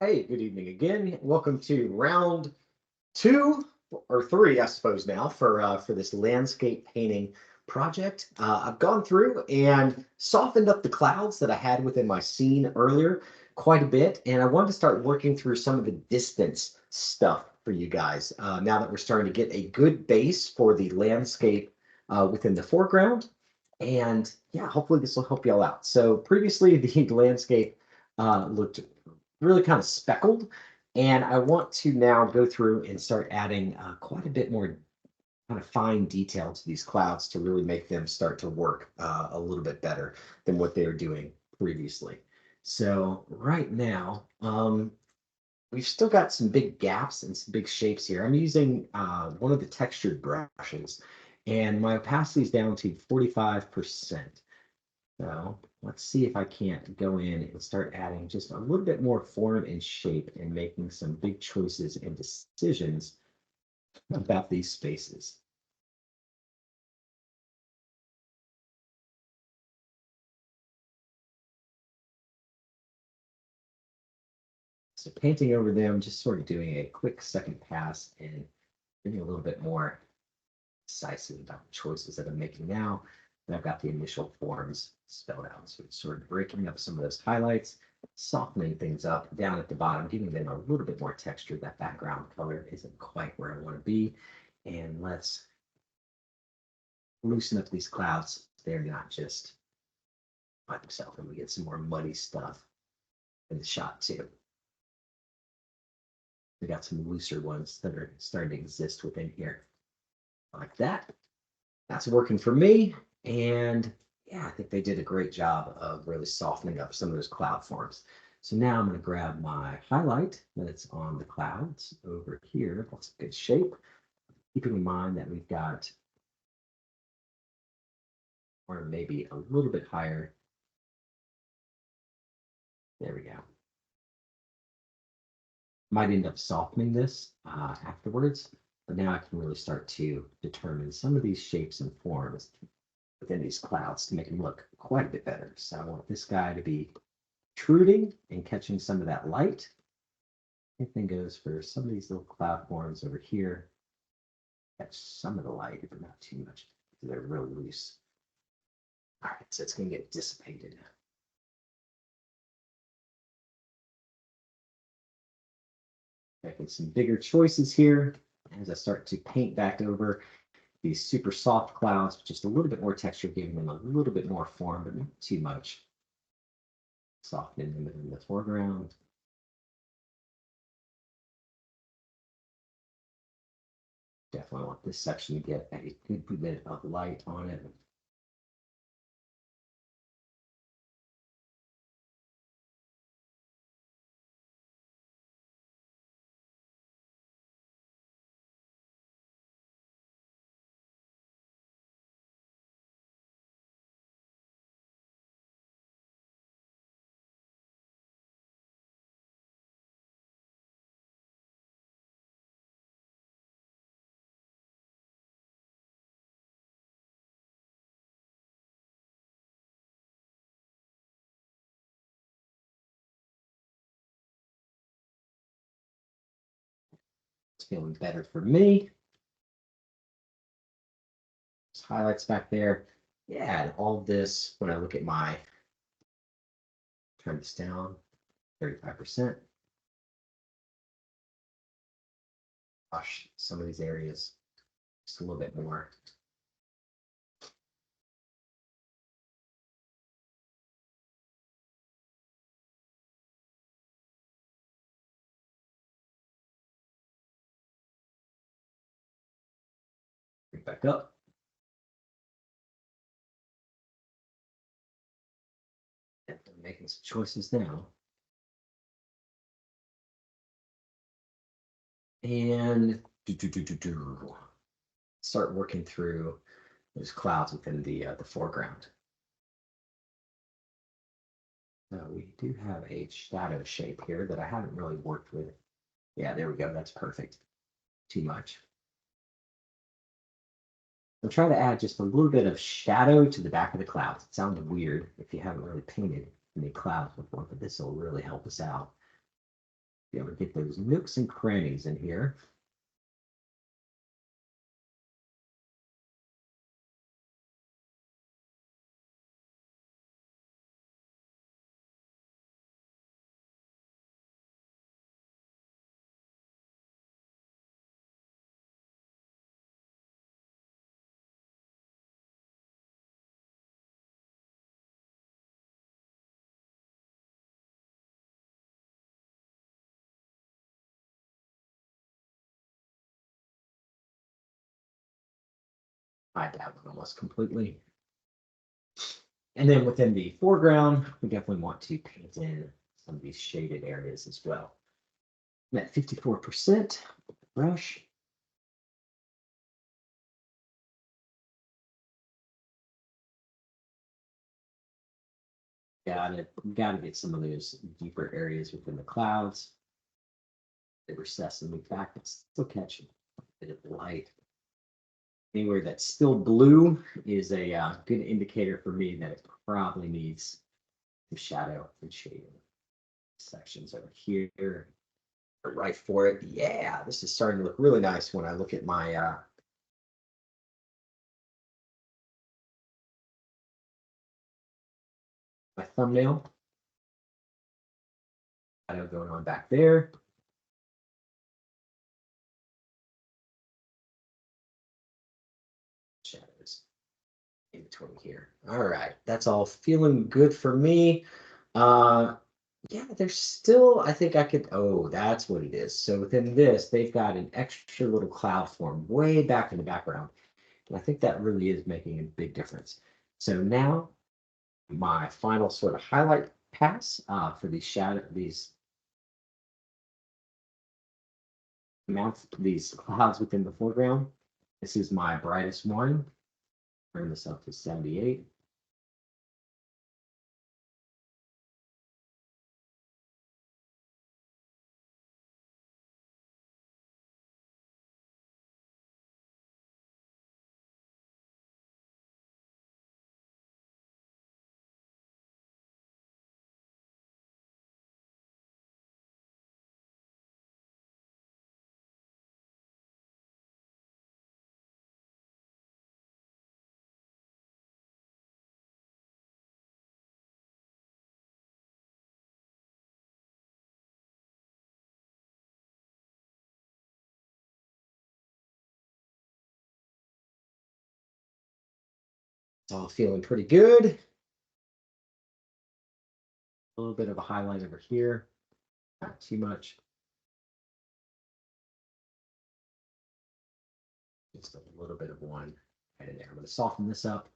Hey, good evening again. Welcome to round two or three, I suppose now for this landscape painting project. I've gone through and softened up the clouds that I had within my scene earlier quite a bit, and I wanted to start working through some of the distance stuff for you guys. Now that we're starting to get a good base for the landscape within the foreground, and yeah, hopefully this will help y'all out. So previously, the landscape looked really kind of speckled. And I want to now go through and start adding quite a bit more kind of fine detail to these clouds to really make them start to work a little bit better than what they were doing previously. So right now, we've still got some big gaps and some big shapes here. I'm using one of the textured brushes, and my opacity is down to 45%. So let's see if I can't go in and start adding just a little bit more form and shape and making some big choices and decisions about these spaces. So painting over them, just sort of doing a quick second pass and being a little bit more decisive about the choices that I'm making now. And I've got the initial forms spelled out. So it's sort of breaking up some of those highlights, softening things up down at the bottom, giving them a little bit more texture. That background color isn't quite where I want to be. And let's loosen up these clouds. They're not just by themselves, and we get some more muddy stuff in the shot too. We got some looser ones that are starting to exist within here, like that. That's working for me. And yeah, I think they did a great job of really softening up some of those cloud forms. So now I'm going to grab my highlight that's on the clouds over here. That's a good shape. Keeping in mind that we've got, or maybe a little bit higher. There we go. Might end up softening this afterwards, but now I can really start to determine some of these shapes and forms within these clouds to make them look quite a bit better. So I want this guy to be protruding and catching some of that light. Same thing goes for some of these little cloud forms over here. Catch some of the light, but not too much. They're real loose. All right, so it's going to get dissipated. Making some bigger choices here as I start to paint back over these super soft clouds with just a little bit more texture, giving them a little bit more form, but not too much. Softening them in the foreground. Definitely want this section to get a good bit of light on it. It's feeling better for me. Just highlights back there. Yeah, and all of this, when I look at my, turn this down, 35%. Brush some of these areas just a little bit more. Bring it back up. And I'm making some choices now. And start working through those clouds within the foreground. Now we do have a shadow shape here that I haven't really worked with. Yeah, there we go. That's perfect. Too much. I'm trying to add just a little bit of shadow to the back of the clouds. It sounds weird if you haven't really painted any clouds before, but this will really help us out. Be able to get those nooks and crannies in here. I doubt it almost completely. And then within the foreground, we definitely want to paint in some of these shaded areas as well. I'm at 54% brush. Gotta get some of those deeper areas within the clouds. They recess and move back, but still catch a bit of light. Anywhere that's still blue is a good indicator for me that it probably needs some shadow and shading. Sections over here, right for it. Yeah, this is starting to look really nice when I look at my my thumbnail. Shadow going on back there. Shadows in between here. All right, that's all feeling good for me. Yeah, there's still, I think I could, oh, that's what it is. So within this, they've got an extra little cloud form way back in the background. And I think that really is making a big difference. So now my final sort of highlight pass for these these clouds within the foreground. This is my brightest one. Bring this up to 78. It's all feeling pretty good. A little bit of a highlight over here, not too much. Just a little bit of one right in there. I'm going to soften this up.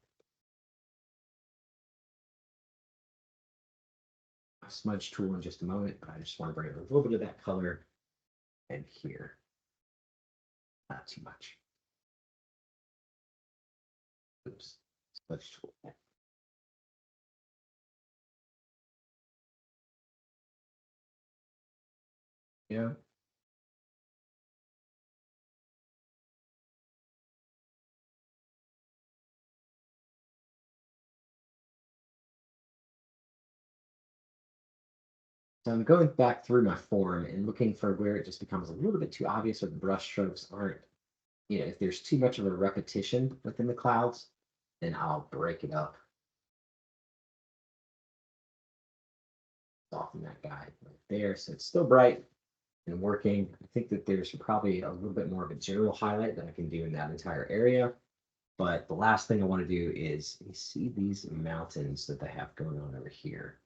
A smudge tool in just a moment, but I just want to bring a little bit of that color in here. Not too much. Oops, smudge tool. Yeah. So I'm going back through my form and looking for where it just becomes a little bit too obvious or the brush strokes aren't, if there's too much of a repetition within the clouds, then I'll break it up. Soften that guy right there. So it's still bright and working. I think that there's probably a little bit more of a general highlight that I can do in that entire area. But the last thing I want to do is you see these mountains that they have going on over here.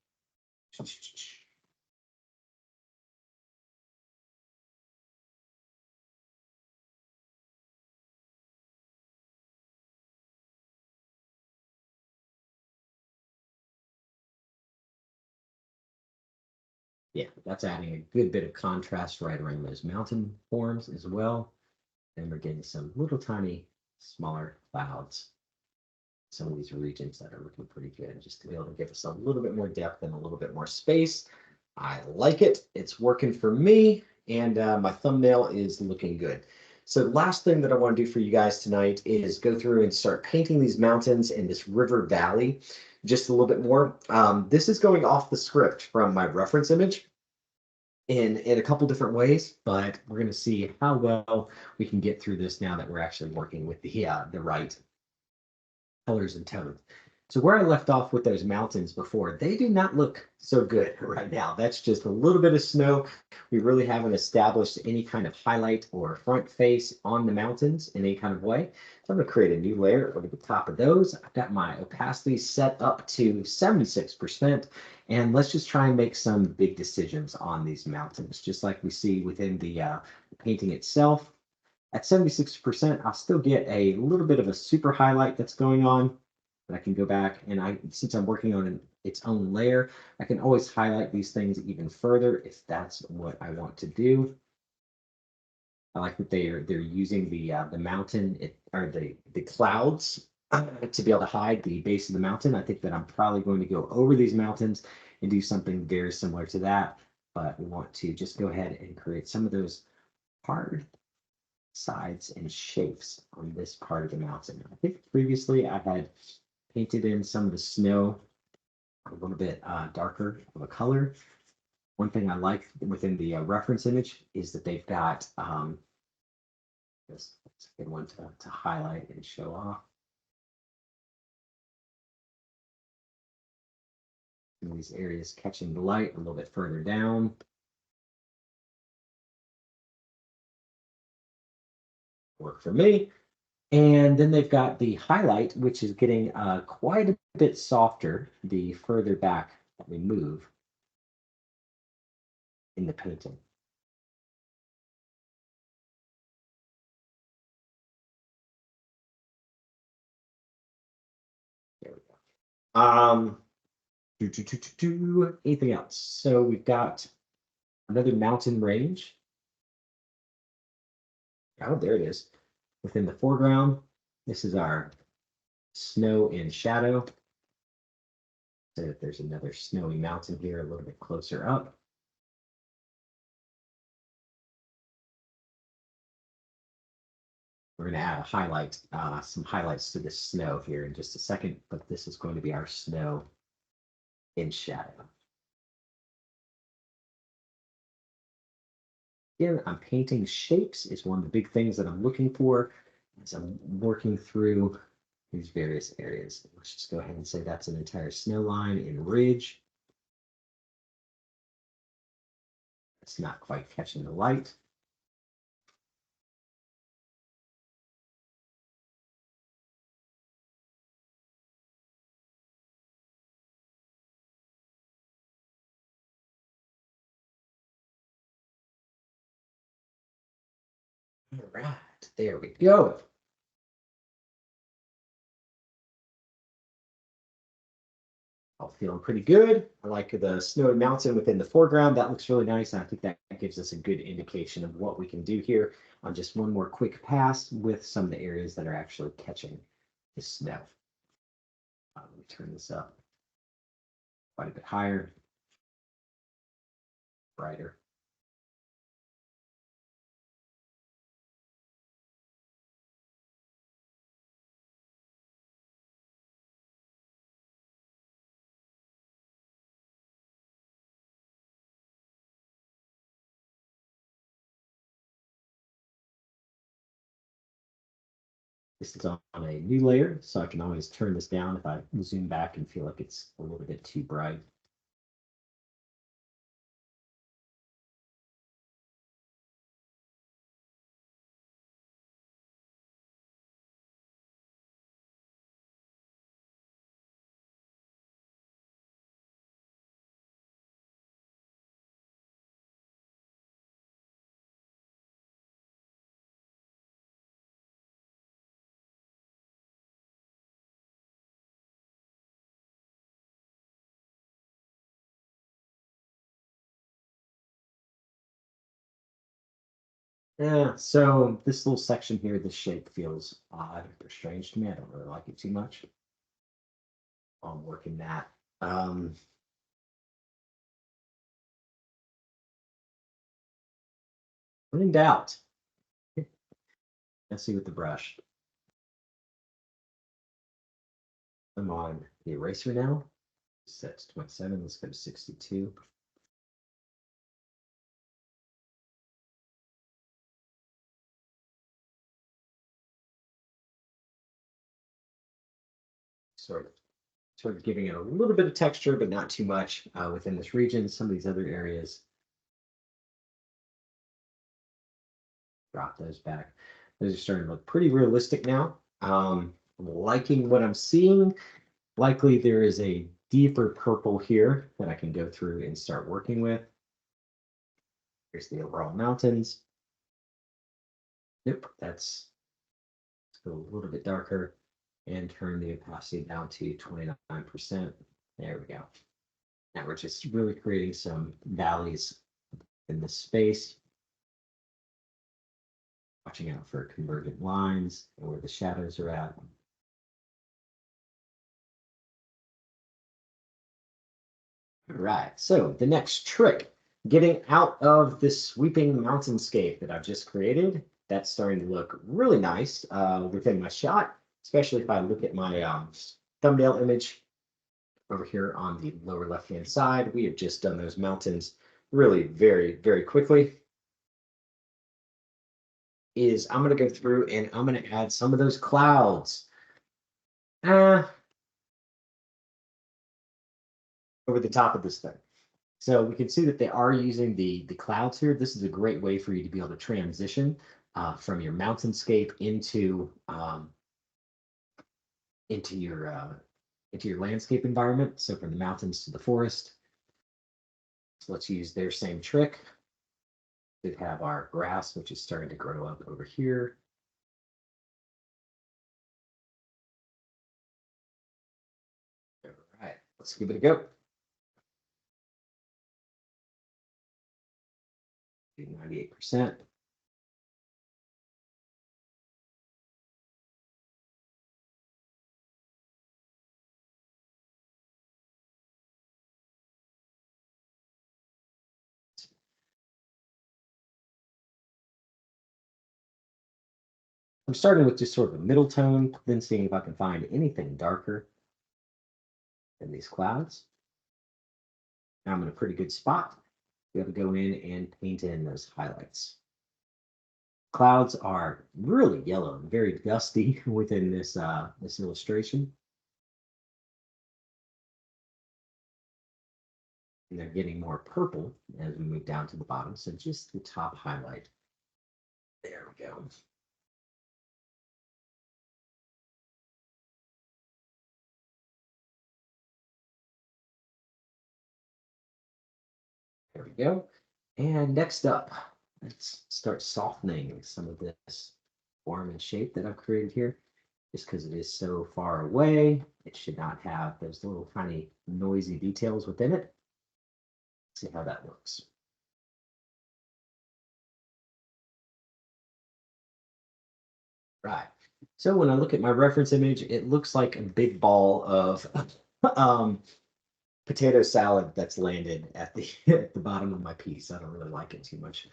Yeah, that's adding a good bit of contrast right around those mountain forms as well. And we're getting some little tiny smaller clouds. Some of these regions that are looking pretty good, just to be able to give us a little bit more depth and a little bit more space. I like it. It's working for me, and my thumbnail is looking good. So the last thing that I want to do for you guys tonight is go through and start painting these mountains and this river valley just a little bit more. This is going off the script from my reference image. in a couple different ways, but we're going to see how well we can get through this now that we're actually working with the right colors and tones. So where I left off with those mountains before, they do not look so good right now. That's just a little bit of snow. We really haven't established any kind of highlight or front face on the mountains in any kind of way. So I'm going to create a new layer over the top of those. I've got my opacity set up to 76%. And let's just try and make some big decisions on these mountains, just like we see within the painting itself. At 76%, I'll still get a little bit of a super highlight that's going on, but I can go back and since I'm working on its own layer, I can always highlight these things even further if that's what I want to do. I like that they're using the mountain or the clouds to be able to hide the base of the mountain. I think that I'm probably going to go over these mountains and do something very similar to that, but we want to just go ahead and create some of those hard sides and shapes on this part of the mountain. I think previously I had painted in some of the snow a little bit darker of a color. One thing I like within the reference image is that they've got this. It's a good one to highlight and show off. Some of these areas catching the light a little bit further down. Work for me. And then they've got the highlight, which is getting quite a bit softer the further back that we move in the painting. There we go. Anything else? So we've got another mountain range. Oh, there it is. Within the foreground, this is our snow and shadow. So that there's another snowy mountain here a little bit closer up. We're going to add a highlight, some highlights to the snow here in just a second, but this is going to be our snow in shadow. Again, I'm painting shapes is one of the big things that I'm looking for as I'm working through these various areas. Let's just go ahead and say that's an entire snow line in ridge. It's not quite catching the light. All right, there we go. All feeling pretty good. I like the snowy mountain within the foreground. That looks really nice. And I think that gives us a good indication of what we can do here on just one more quick pass with some of the areas that are actually catching the snow. Let me turn this up quite a bit higher, brighter. This is on a new layer, so I can always turn this down if I zoom back and feel like it's a little bit too bright. Yeah, so this little section here, this shape feels odd or strange to me. I don't really like it too much. I'm working that. When in doubt, let's see with the brush. I'm on the eraser now. Set to 27. Let's go to 62. sort of giving it a little bit of texture, but not too much within this region. Some of these other areas, drop those back. Those are starting to look pretty realistic now. I'm liking what I'm seeing. Likely there is a deeper purple here that I can go through and start working with. Here's the overall mountains. Yep, let's go a little bit darker and turn the opacity down to 29%. There we go. Now we're just really creating some valleys in the space. Watching out for convergent lines and where the shadows are at. All right, so the next trick, getting out of this sweeping mountainscape that I've just created. That's starting to look really nice within my shot, especially if I look at my thumbnail image over here on the lower left-hand side. We have just done those mountains really very, very quickly. I'm going to go through and I'm going to add some of those clouds over the top of this thing. So we can see that they are using the clouds here. This is a great way for you to be able to transition from your mountainscape into your landscape environment. So from the mountains to the forest. So let's use their same trick. We have our grass, which is starting to grow up over here. All right, let's give it a go. 98%. I'm starting with just sort of a middle tone, then seeing if I can find anything darker than these clouds. Now I'm in a pretty good spot. We have to go in and paint in those highlights. Clouds are really yellow and very dusty within this illustration. And they're getting more purple as we move down to the bottom. So just the top highlight. There we go. There we go. And next up, let's start softening some of this form and shape that I've created here. Just because it is so far away, it should not have those little tiny noisy details within it. Let's see how that looks. Right. So when I look at my reference image, it looks like a big ball of potato salad that's landed at the at the bottom of my piece. I don't really like it too much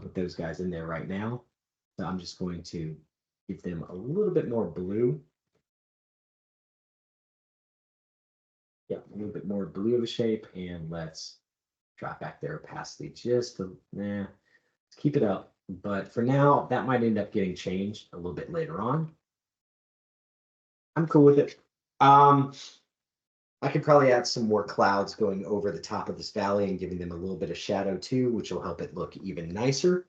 with those guys in there right now. So I'm just going to give them a little bit more blue. Yeah, a little bit more blue of a shape, and let's drop back their opacity just to, let's keep it up. But for now, that might end up getting changed a little bit later on. I'm cool with it. I could probably add some more clouds going over the top of this valley and giving them a little bit of shadow too, which will help it look even nicer.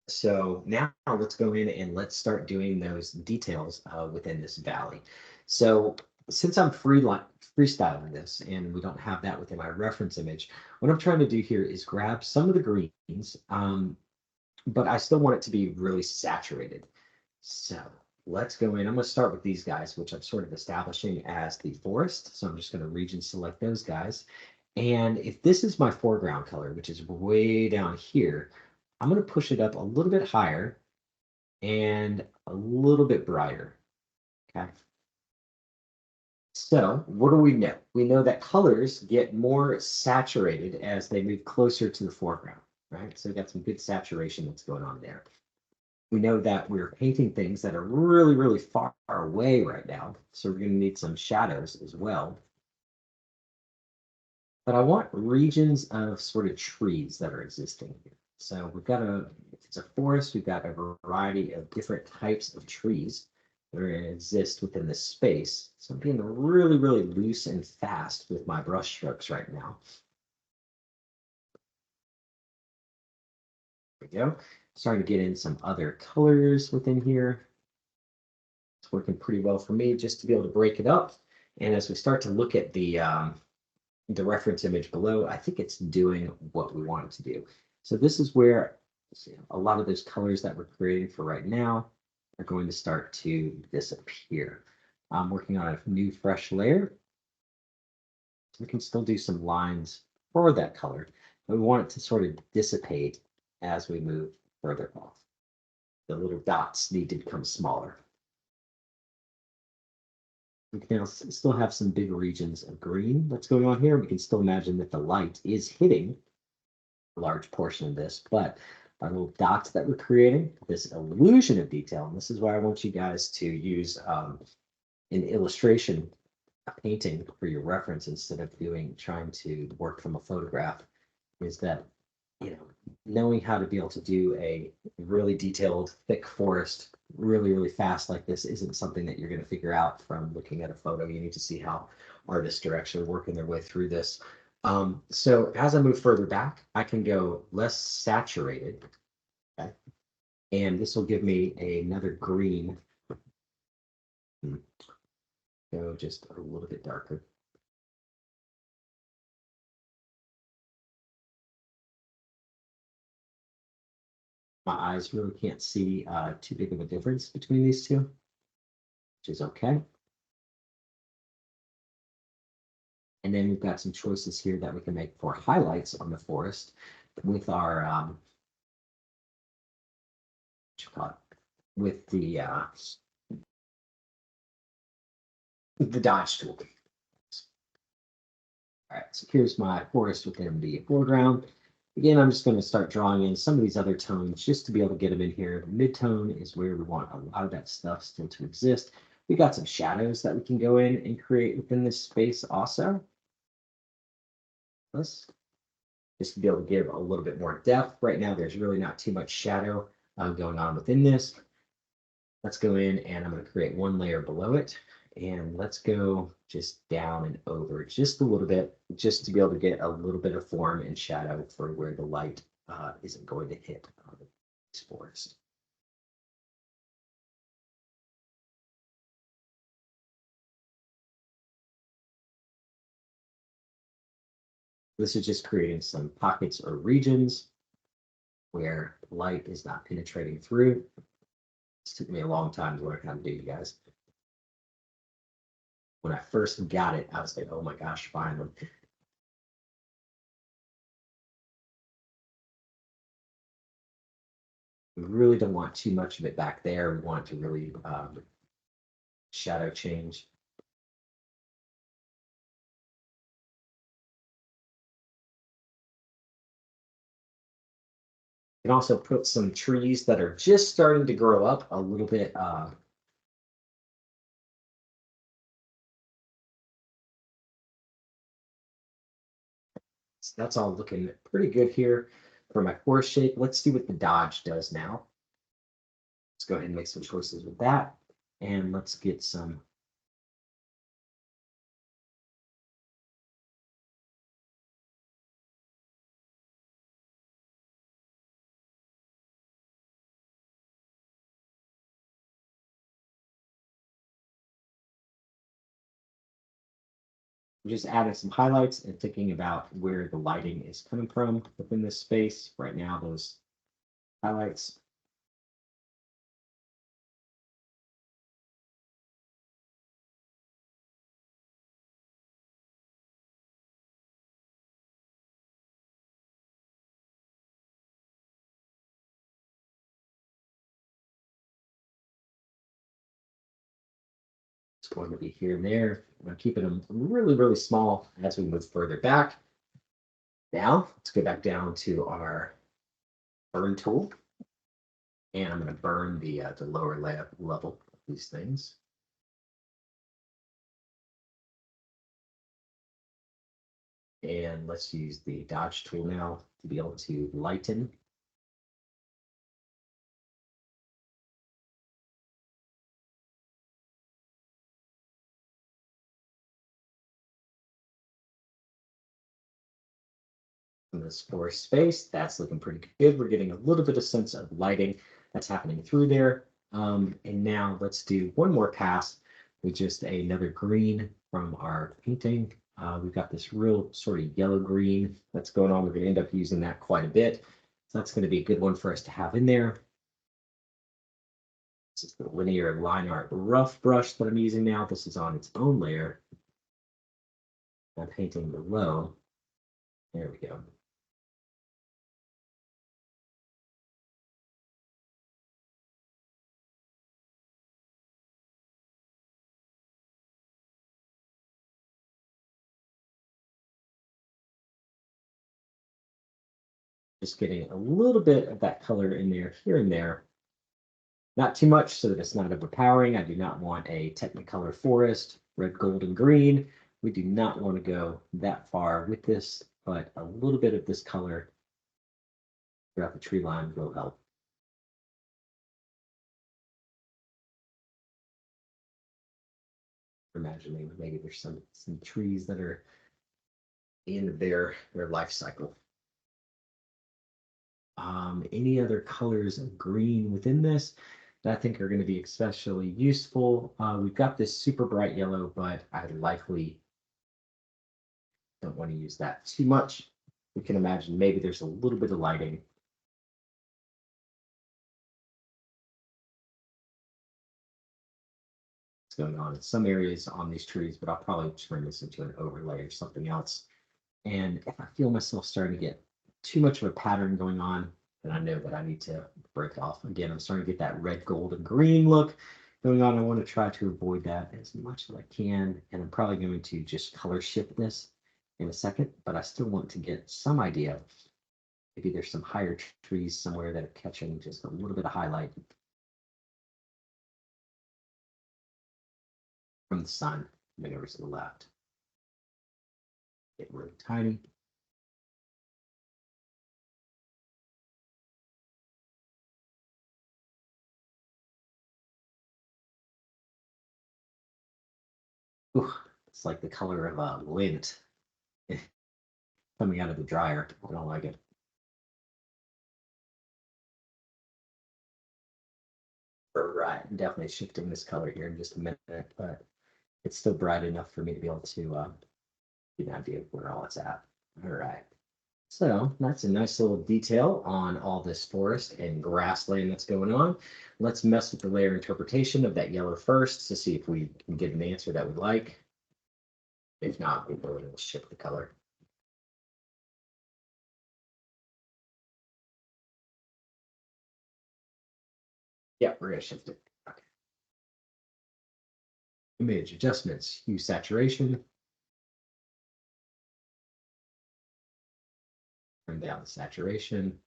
So now let's go in and let's start doing those details within this valley. So since I'm freestyling this and we don't have that within my reference image, what I'm trying to do here is grab some of the greens, but I still want it to be really saturated. So let's go in. I'm going to start with these guys, which I'm sort of establishing as the forest. So I'm just going to region select those guys. And if this is my foreground color, which is way down here, I'm going to push it up a little bit higher and a little bit brighter. Okay. So what do we know? We know that colors get more saturated as they move closer to the foreground, right? So we got some good saturation that's going on there. We know that we're painting things that are really, really far away right now. So we're going to need some shadows as well. But I want regions of sort of trees that are existing here. So we've got if it's a forest, we've got a variety of different types of trees. that are going to exist within this space. So I'm being really, really loose and fast with my brush strokes right now. There we go. Starting to get in some other colors within here. It's working pretty well for me just to be able to break it up. And as we start to look at the reference image below, I think it's doing what we want it to do. So this is where a lot of those colors that we're creating for right now are going to start to disappear. I'm working on a new fresh layer. We can still do some lines for that color, but we want it to sort of dissipate as we move further off. The little dots need to become smaller. We can now still have some big regions of green that's going on here. We can still imagine that the light is hitting a large portion of this, but our little dots that we're creating, this illusion of detail, and this is why I want you guys to use an illustration, a painting for your reference instead of trying to work from a photograph, is that, knowing how to be able to do a really detailed, thick forest really, really fast like this isn't something that you're going to figure out from looking at a photo. You need to see how artists are actually working their way through this. So as I move further back, I can go less saturated, okay? And this will give me another green. Go just a little bit darker. My eyes really can't see too big of a difference between these two, which is okay. And then we've got some choices here that we can make for highlights on the forest with our with the dodge tool. All right, so here's my forest within the foreground. Again, I'm just going to start drawing in some of these other tones just to be able to get them in here. The mid-tone is where we want a lot of that stuff still to exist. We got some shadows that we can go in and create within this space also. Let's just to be able to give a little bit more depth. Right now, there's really not too much shadow going on within this. Let's go in and I'm going to create one layer below it. And let's go just down and over just a little bit, just to be able to get a little bit of form and shadow for where the light isn't going to hit this forest. This is just creating some pockets or regions where light is not penetrating through. This took me a long time to learn how to do, you guys. When I first got it, I was like, oh my gosh, finally. We really don't want too much of it back there. We want it to really shadow change. You can also put some trees that are just starting to grow up a little bit. So that's all looking pretty good here for my forest shape. Let's see what the dodge does now. Let's go ahead and make some choices with that. And let's get some just adding some highlights and thinking about where the lighting is coming from within this space. Right now, those highlights. It's going to be here and there. I'm going to keep them really, really small as we move further back. Now, let's go back down to our burn tool. And I'm going to burn the lower level of these things. And let's use the dodge tool now to be able to lighten. from this forest space. That's looking pretty good. We're getting a little bit of sense of lighting that's happening through there. And now let's do one more pass with just another green from our painting. We've got this real sort of yellow green that's going on. We're going to end up using that quite a bit. So that's going to be a good one for us to have in there. This is the linear line art rough brush that I'm using now. This is on its own layer. I'm painting below. There we go. Just getting a little bit of that color in there, here and there. Not too much so that it's not overpowering. I do not want a Technicolor forest, red, gold, and green. We do not want to go that far with this, but a little bit of this color throughout the tree line will help. Imagining maybe there's some trees that are in their life cycle. Any other colors of green within this that I think are going to be especially useful? We've got this super bright yellow, but I likely don't want to use that too much. We can imagine maybe there's a little bit of lighting. It's going on in some areas on these trees, but I'll probably turn this into an overlay or something else. And if I feel myself starting to get too much of a pattern going on, then I know that I need to break off. Again, I'm starting to get that red, gold, and green look going on. I want to try to avoid that as much as I can. And I'm probably going to just color shift this in a second, but I still want to get some idea. Maybe there's some higher trees somewhere that are catching just a little bit of highlight from the sun coming over to the left. Get really tiny. Ooh, it's like the color of a lint coming out of the dryer. I don't like it. Right, definitely shifting this color here in just a minute, but it's still bright enough for me to be able to get an idea of where all it's at. All right. So that's a nice little detail on all this forest and grassland that's going on. Let's mess with the layer interpretation of that yellow first to see if we can get an answer that we like. If not, we'll shift the color. Yeah, we're going to shift it. Okay. Image adjustments, hue saturation. Turn down the saturation.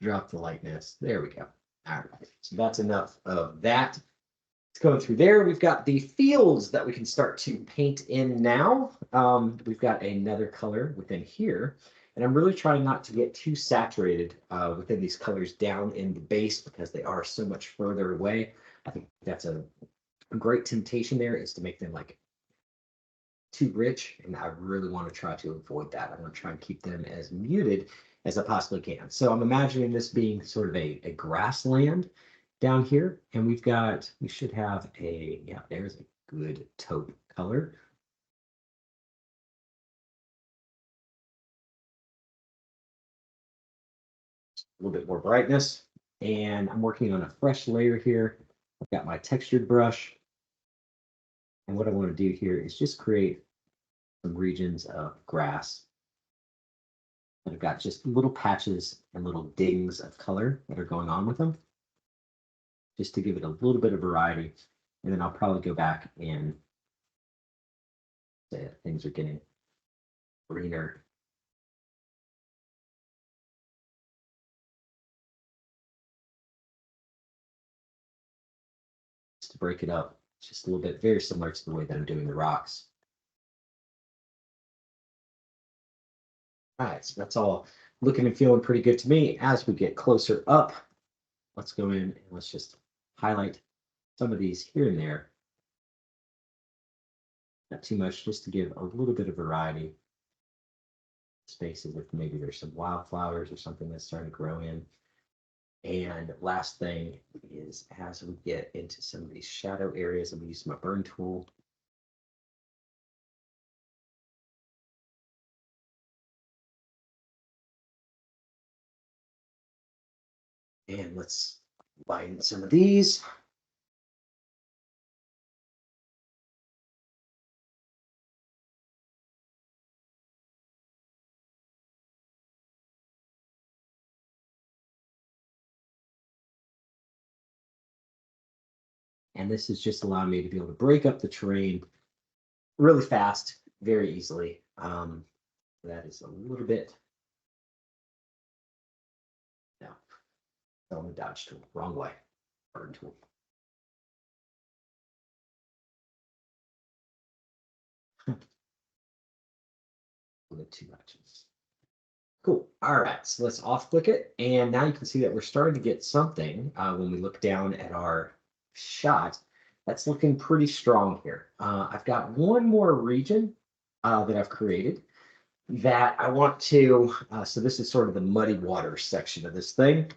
Drop the lightness. There we go. All right. So that's enough of that. Let's go through there. We've got the fields that we can start to paint in now. We've got another color within here. And I'm really trying not to get too saturated within these colors down in the base because they are so much further away. I think that's a great temptation there is to make them like too rich. And I really want to try to avoid that. I want to try and keep them as muted as I possibly can. So I'm imagining this being sort of a grassland down here. And we should have yeah, there's a good taupe color. A little bit more brightness. And I'm working on a fresh layer here. I've got my textured brush. And what I want to do here is just create some regions of grass. And I've got just little patches and little dings of color that are going on with them, just to give it a little bit of variety. And then I'll probably go back and say things are getting greener. Just to break it up just a little bit, very similar to the way that I'm doing the rocks. All right, so that's all looking and feeling pretty good to me. As we get closer up, let's go in and let's just highlight some of these here and there. Not too much, just to give a little bit of variety. spaces if maybe there's some wildflowers or something that's starting to grow in. And last thing is as we get into some of these shadow areas, I'm gonna use my burn tool. And let's lighten some of these. And this is just allowing me to be able to break up the terrain really fast, very easily. That is a little bit, no, on the dodge tool, wrong way, burn tool. A bit too much. Cool. All right, so let's off click it. And now you can see that we're starting to get something when we look down at our shot. That's looking pretty strong here. I've got one more region that I've created that I want to, so this is sort of the muddy water section of this thing.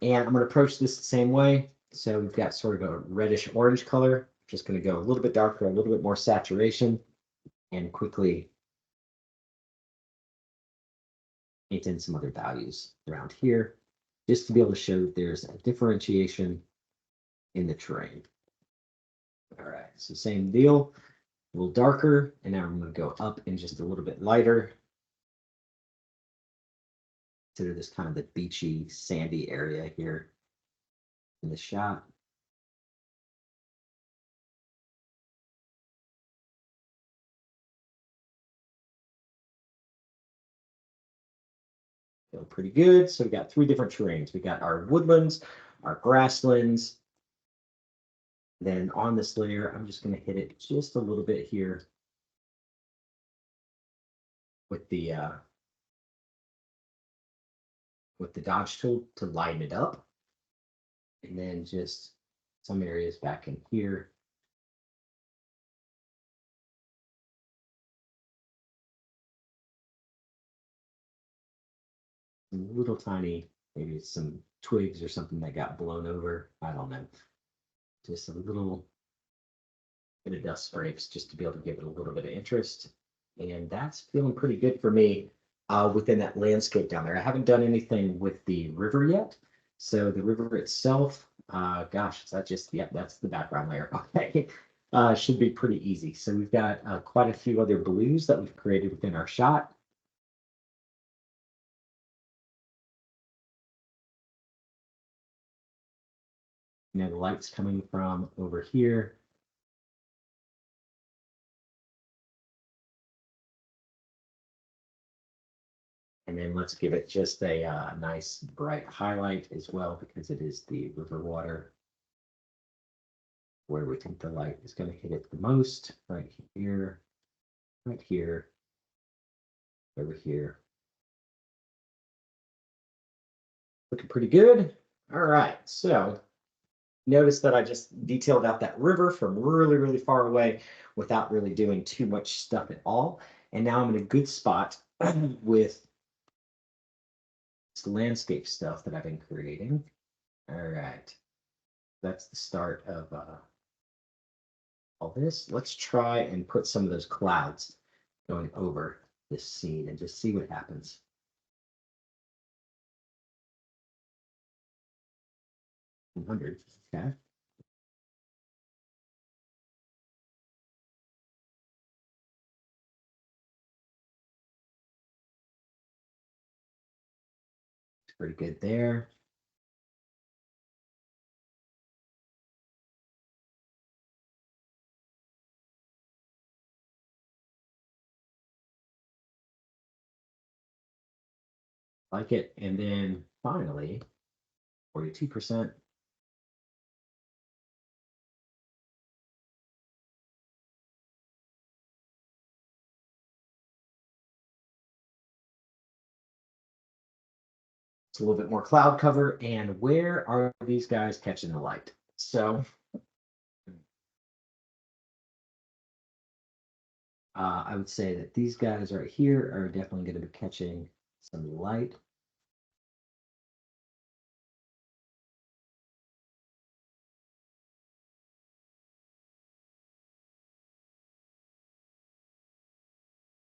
And I'm going to approach this the same way. So we've got sort of a reddish orange color. Just going to go a little bit darker, a little bit more saturation, and quickly paint in some other values around here, just to be able to show that there's a differentiation in the terrain. All right, so same deal, a little darker, and now I'm going to go up and just a little bit lighter. Consider this kind of the beachy, sandy area here in the shot. Feel pretty good. So we got three different terrains. We got our woodlands, our grasslands. Then on this layer, I'm just going to hit it just a little bit here with the dodge tool to lighten it up. And then just some areas back in here. Some little tiny, maybe some twigs or something that got blown over. I don't know. Just a little bit of dust scrapes just to be able to give it a little bit of interest. And that's feeling pretty good for me within that landscape down there. I haven't done anything with the river yet. So the river itself, gosh, is that just, yeah, that's the background layer. Okay. Should be pretty easy. So we've got quite a few other blues that we've created within our shot. You know, the light's coming from over here. And then let's give it just a nice bright highlight as well, because it is the river water where we think the light is going to hit it the most, right here, over here. Looking pretty good. All right, so notice that I just detailed out that river from really, really far away without really doing too much stuff at all. And now I'm in a good spot with this landscape stuff that I've been creating. All right, that's the start of all this. Let's try and put some of those clouds going over this scene and just see what happens. $100, okay. It's pretty good there. Like it. And then finally, 42%. It's a little bit more cloud cover. And where are these guys catching the light? So I would say that these guys right here are definitely going to be catching some light.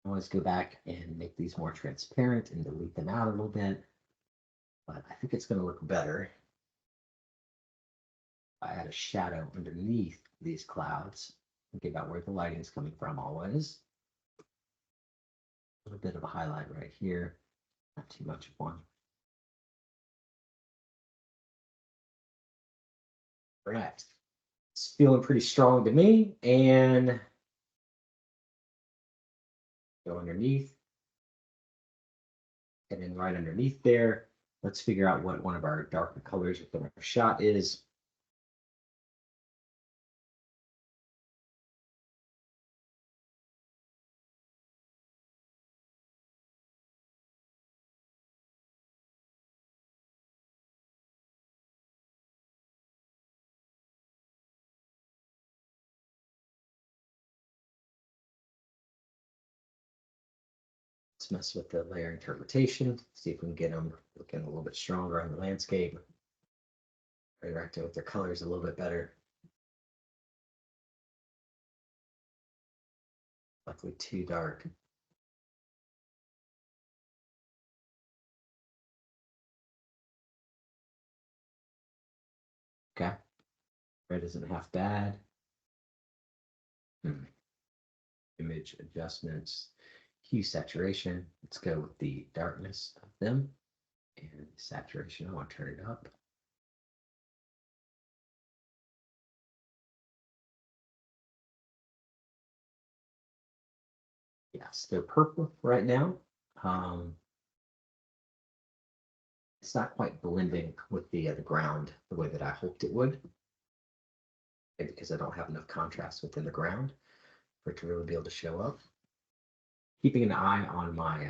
Always go back and make these more transparent and delete them out a little bit. But I think it's going to look better. I add a shadow underneath these clouds. Think about where the lighting is coming from always. A little bit of a highlight right here. Not too much of one. All right. It's feeling pretty strong to me. And go underneath. And then right underneath there, let's figure out what one of our darker colors within our shot is. Let's mess with the layer interpretation, see if we can get them looking a little bit stronger on the landscape, interacting with their colors a little bit better. Likely too dark. Okay, red isn't half bad. Image adjustments, hue saturation. Let's go with the darkness of them. And saturation, I want to turn it up. Yes, they're purple right now. It's not quite blending with the ground the way that I hoped it would. Maybe because I don't have enough contrast within the ground for it to really be able to show up. Keeping an eye on my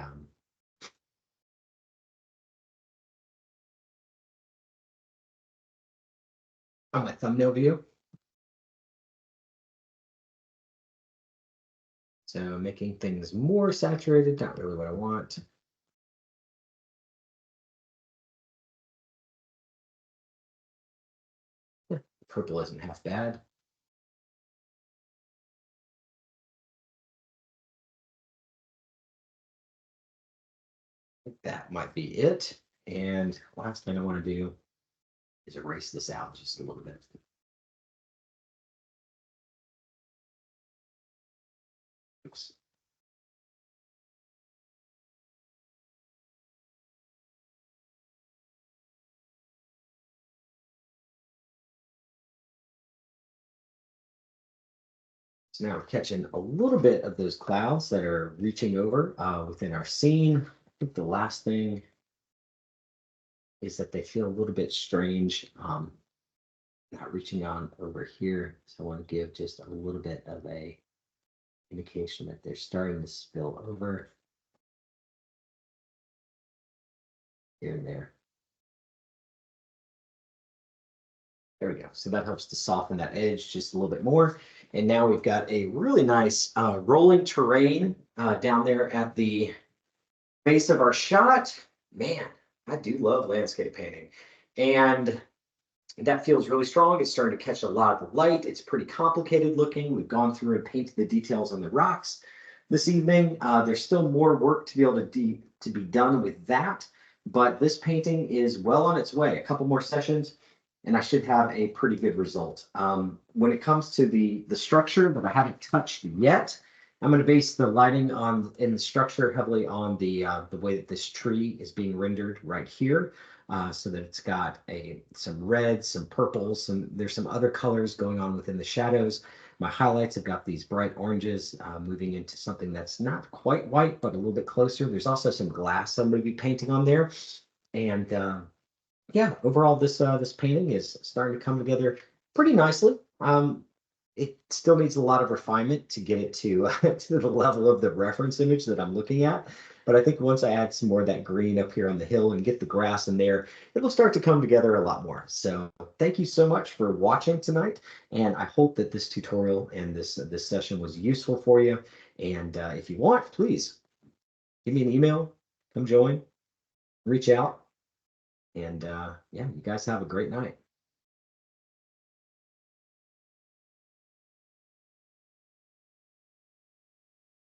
thumbnail view. So making things more saturated, not really what I want. Yeah, purple isn't half bad. I think that might be it. And last thing I want to do is erase this out just a little bit. Oops. So now we're catching a little bit of those clouds that are reaching over within our scene. I think the last thing is that they feel a little bit strange, not reaching on over here. So I want to give just a little bit of a indication that they're starting to spill over here and there. There we go. So that helps to soften that edge just a little bit more. And now we've got a really nice rolling terrain down there at the base of our shot. Man, I do love landscape painting. And that feels really strong. It's starting to catch a lot of the light. It's pretty complicated looking. We've gone through and painted the details on the rocks this evening. There's still more work to be able to be done with that, but this painting is well on its way. A couple more sessions, and I should have a pretty good result. When it comes to the structure that I haven't touched yet, I'm going to base the lighting in the structure heavily on the way that this tree is being rendered right here. So that it's got some reds, some purples, there's some other colors going on within the shadows. My highlights have got these bright oranges moving into something that's not quite white, but a little bit closer. There's also some glass I'm going to be painting on there. And yeah, overall, this painting is starting to come together pretty nicely. It still needs a lot of refinement to get it to to the level of the reference image that I'm looking at. But I think once I add some more of that green up here on the hill and get the grass in there, it'll start to come together a lot more. So thank you so much for watching tonight. And I hope that this tutorial and this session was useful for you. And if you want, please give me an email, come join. reach out. And yeah, you guys have a great night.